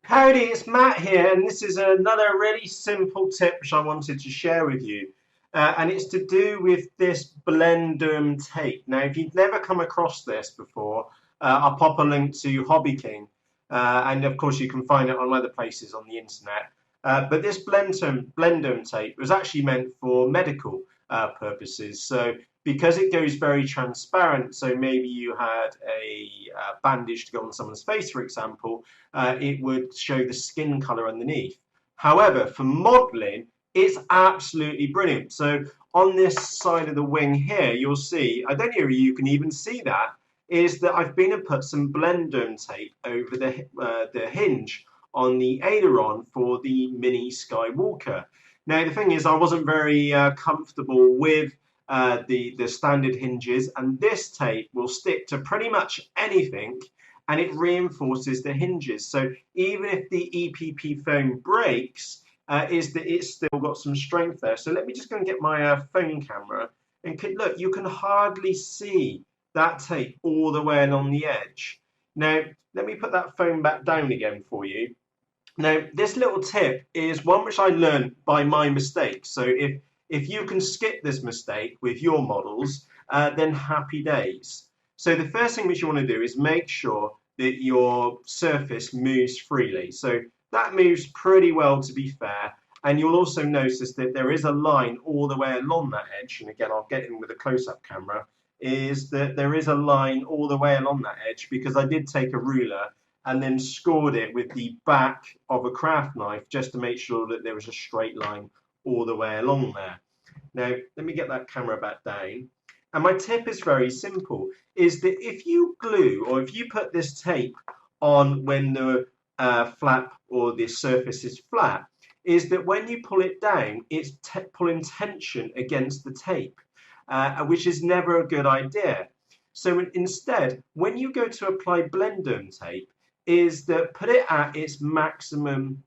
Howdy, it's Matt here, and this is another really simple tip which I wanted to share with you. And it's to do with this Blenderm tape. Now, if you've never come across this before, I'll pop a link to Hobby King, and of course, you can find it on other places on the internet. But this Blenderm tape was actually meant for medical purposes. So, because it goes very transparent, so maybe you had a bandage to go on someone's face, for example, it would show the skin color underneath. However, for modeling, it's absolutely brilliant. So on this side of the wing here, you'll see, I don't know if you can even see that, is that I've been and put some Blenderm tape over the hinge on the aileron for the Mini Skywalker. Now, the thing is, I wasn't very comfortable with the standard hinges, and this tape will stick to pretty much anything, and it reinforces the hinges. So even if the EPP foam breaks, is that it's still got some strength there. So let me just go and get my phone camera, and look, you can hardly see that tape all the way along the edge. Now, let me put that phone back down again for you. Now, this little tip is one which I learned by my mistake. So if you can skip this mistake with your models, then happy days. So the first thing which you want to do is make sure that your surface moves freely. So that moves pretty well, to be fair. And you'll also notice that there is a line all the way along that edge. And again, I'll get in with a close-up camera. Is that there is a line all the way along that edge, because I did take a ruler and then scored it with the back of a craft knife just to make sure that there was a straight line all the way along there. Now, let me get that camera back down. And my tip is very simple, is that if you glue or if you put this tape on when the flap or the surface is flat, is that when you pull it down, it's pulling tension against the tape, which is never a good idea. So instead, when you go to apply Blenderm tape, is that put it at its maximum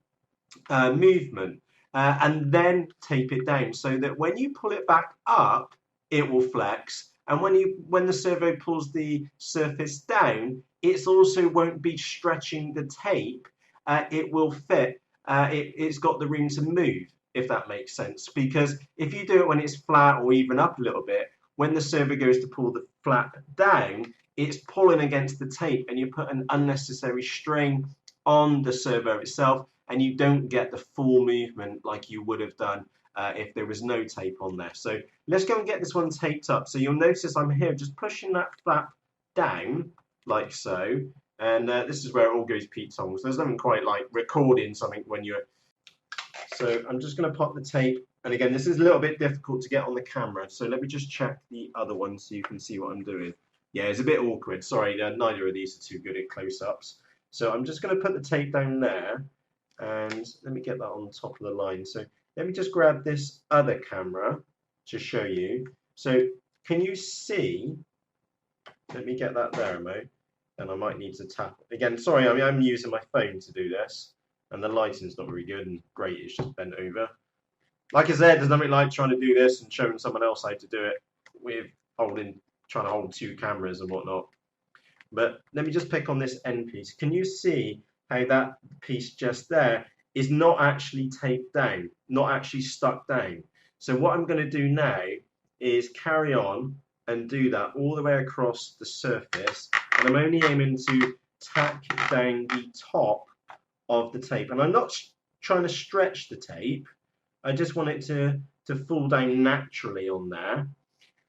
movement, and then tape it down so that when you pull it back up, it will flex, and when the servo pulls the surface down, it also won't be stretching the tape. It will fit. It's got the room to move, if that makes sense. Because if you do it when it's flat or even up a little bit, when the servo goes to pull the flap down, it's pulling against the tape, and you put an unnecessary strain on the servo itself, and you don't get the full movement like you would have done if there was no tape on there. So let's go and get this one taped up. So you'll notice I'm here just pushing that flap down like so, and this is where it all goes Pete songs. There's nothing quite like recording something when you're... So I'm just going to pop the tape, and again, this is a little bit difficult to get on the camera, so let me just check the other one so you can see what I'm doing. Yeah, it's a bit awkward. Sorry, neither of these are too good at close-ups. So I'm just going to put the tape down there, and let me get that on top of the line. So let me just grab this other camera to show you. So can you see? Let me get that there, Mo. And I might need to tap again. Sorry, I mean, I'm using my phone to do this, and the lighting's not very good, and great, it's just bent over. Like I said, there's nothing like trying to do this and showing someone else how to do it with trying to hold two cameras and whatnot. But let me just pick on this end piece. Can you see how that piece just there is not actually taped down, not actually stuck down? So what I'm going to do now is carry on and do that all the way across the surface, and I'm only aiming to tack down the top of the tape, and I'm not trying to stretch the tape. I just want it to fall down naturally on there.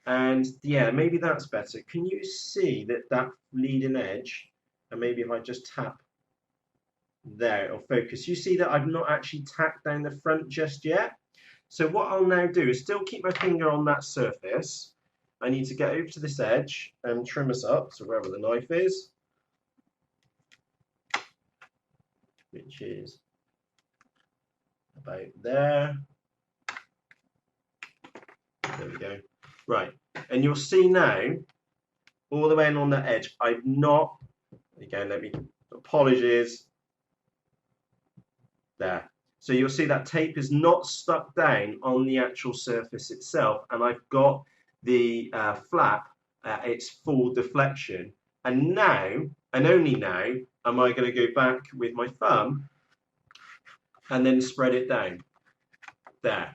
And yeah, maybe that's better. Can you see that leading edge? And maybe if I just tap there, it'll focus. You see that I've not actually tacked down the front just yet. So what I'll now do is still keep my finger on that surface. I need to get over to this edge and trim us up, so wherever the knife is, which is about there. There we go. Right, and you'll see now, all the way along that edge, I've not, again, apologies, there. So you'll see that tape is not stuck down on the actual surface itself, and I've got the flap at its full deflection. And now, and only now, am I going to go back with my thumb and then spread it down. There.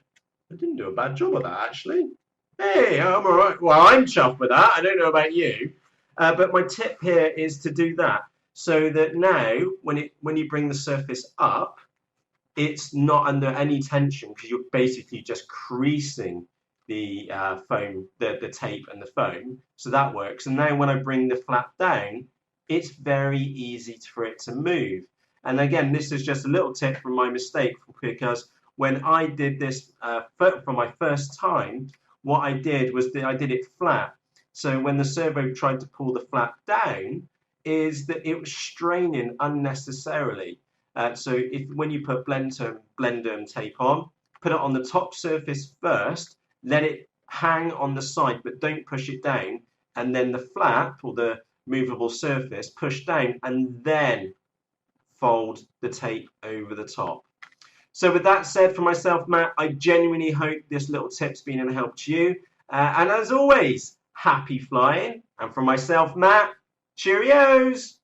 I didn't do a bad job of that, actually. Hey, I'm all right. Well, I'm chuffed with that. I don't know about you. But my tip here is to do that so that now when you bring the surface up, it's not under any tension because you're basically just creasing the foam, the tape and the foam. So that works. And now when I bring the flap down, it's very easy for it to move. And again, this is just a little tip from my mistake because when I did this for my first time, what I did was that I did it flat. So when the servo tried to pull the flap down, is that it was straining unnecessarily. So when you put Blenderm tape on, put it on the top surface first, let it hang on the side, but don't push it down. And then the flap or the movable surface, push down and then fold the tape over the top. So with that said, for myself, Matt, I genuinely hope this little tip's been of help to you. And as always, happy flying. And for myself, Matt, cheerios!